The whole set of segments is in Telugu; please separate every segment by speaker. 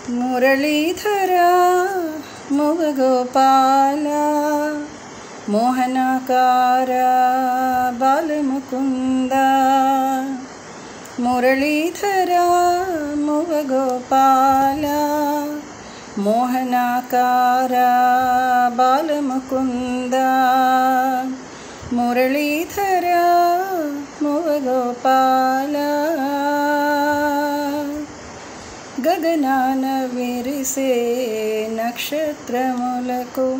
Speaker 1: మురళీధరా ముగగోపాలా మోహనాకారా బాలముకుందా. మురళీధరా ముగగోపాలా మోహనాకారా బాలముకుందా. మురళీధరా ముగగోపాలా గగనాన విరిసే నక్షత్రములకు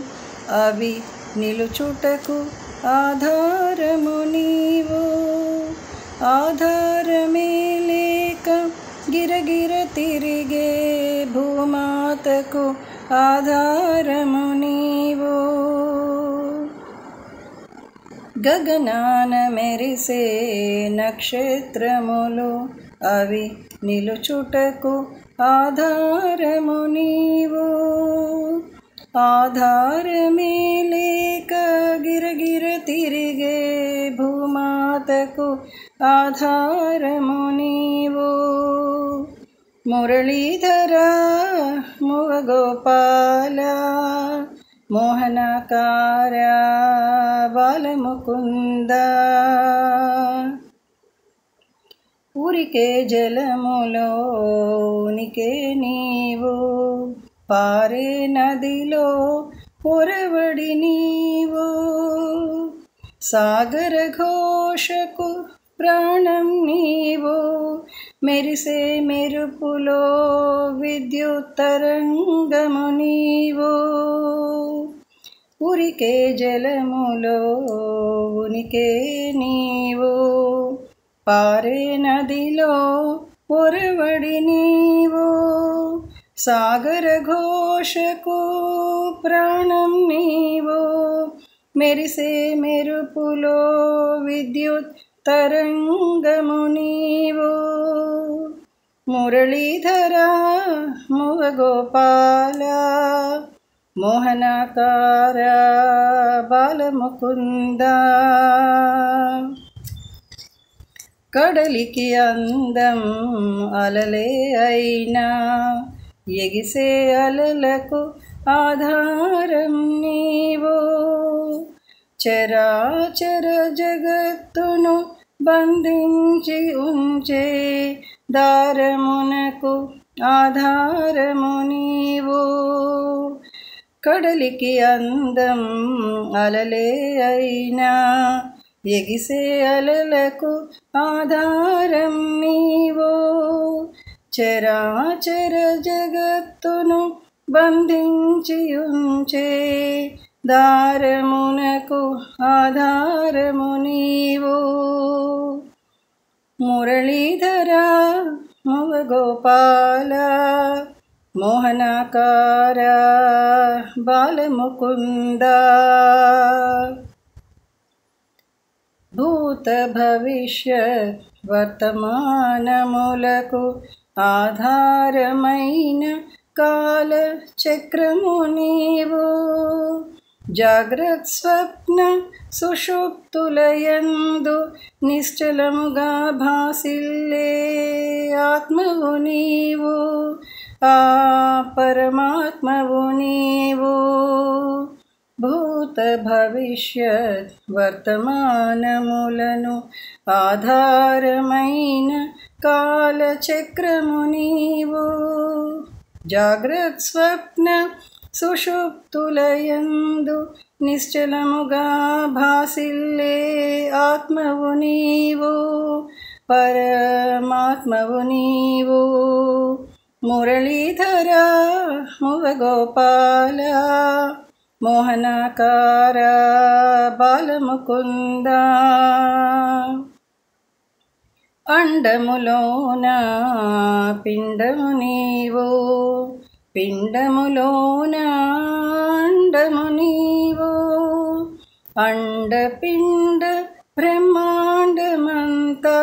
Speaker 1: అవి నిలుచుటకు ఆధారము నీవు. ఆధారమే లేక గిరగిర తిరిగే భూమాతకు ఆధారము నీవు. గగనాన మెరిసే నక్షత్రములు అవి నిలుచుటకు ఆధారము నీవు. ఆధారమే లేక గిరగిర తిరిగే భూమాతకు ఆధారము నీవు. మురళీధరా ముగగోపాలా మోహనాకారా బాలముకుందా. ఊరికే జలములో ఉనికే నీవు, పారే నదిలో పొరవడి నీవు. సాగర ఘోషకు ప్రాణం నీవు, మెరిసే మెరుపులో విద్యుత్ తరంగము నీవు. ఊరికే జలములో ఉనికే నీవు, పారే నదిలో పొరవడి నీవు. సాగర ఘోషకు ప్రాణం నీవు, మెరిసే మెరుపులో విద్యుత్ తరంగము నీవు. మురళీధరా ముగగోపాలా మోహనాకారా బాలముకుందా. కడలికి అందం అలలే అయినా, ఎగిసే అలలకు ఆధారం నీవు. చరాచర జగత్తును బంధించి ఉంచే దారమునకు ఆధారము నీవు. కడలికి అందం అలలే అయినా, ఎగిసే అలలకు ఆధారం నీవు. చరాచర జగత్తును బంధించి ఉంచే దారమునకు ఆధారము నీవు. మురళీధరా ముగగోపాలా మోహనాకారా బాలముకుందా. భూత భవిష్యత్ వర్తమానములకు ఆధారమైన కాల చక్రము నీవు. జాగ్రత్ స్వప్న సుషుప్తులయందు నిశ్చలముగా భాసిల్లే ఆత్మవు నీవు. ఆ పరమాత్మవు నీవు. భూత భవిష్యత్ వర్తమానములను ఆధారమైన కాలచక్రము నీవు. జాగ్రత్ స్వప్న సుషుప్తులయందు నిశ్చలముగా భాసిల్లే ఆత్మవు నీవు. పరమాత్మవు నీవు. మురళీధరా ముగగోపాలా మోహనాకారా బాలముకుందా. అండములోన పిండము నీవు, పిండములోన అండము నీవు. అండపిండ బ్రహ్మాండమంతా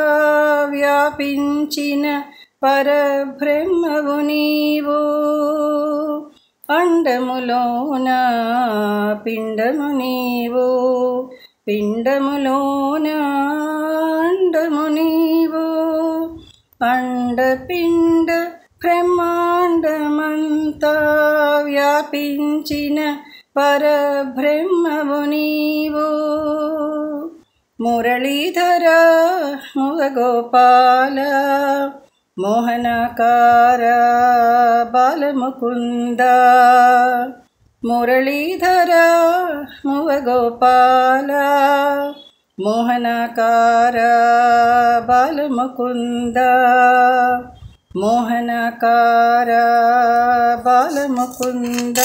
Speaker 1: వ్యాపించిన పరబ్రహ్మవు నీవు. అండములోన పిండము నీవు, పిండములోన అండము నీవు. అండపిండ బ్రహ్మాండ బ్రహ్మాండమంతా వ్యాపించిన పరబ్రహ్మవు నీవు. మురళీధర ముగగోపాల మోహనకార బాలముకుంద. మురళీధర ముగగోపాల మోహనకార బాలముకుంద. మోహనకార బాలముకుంద.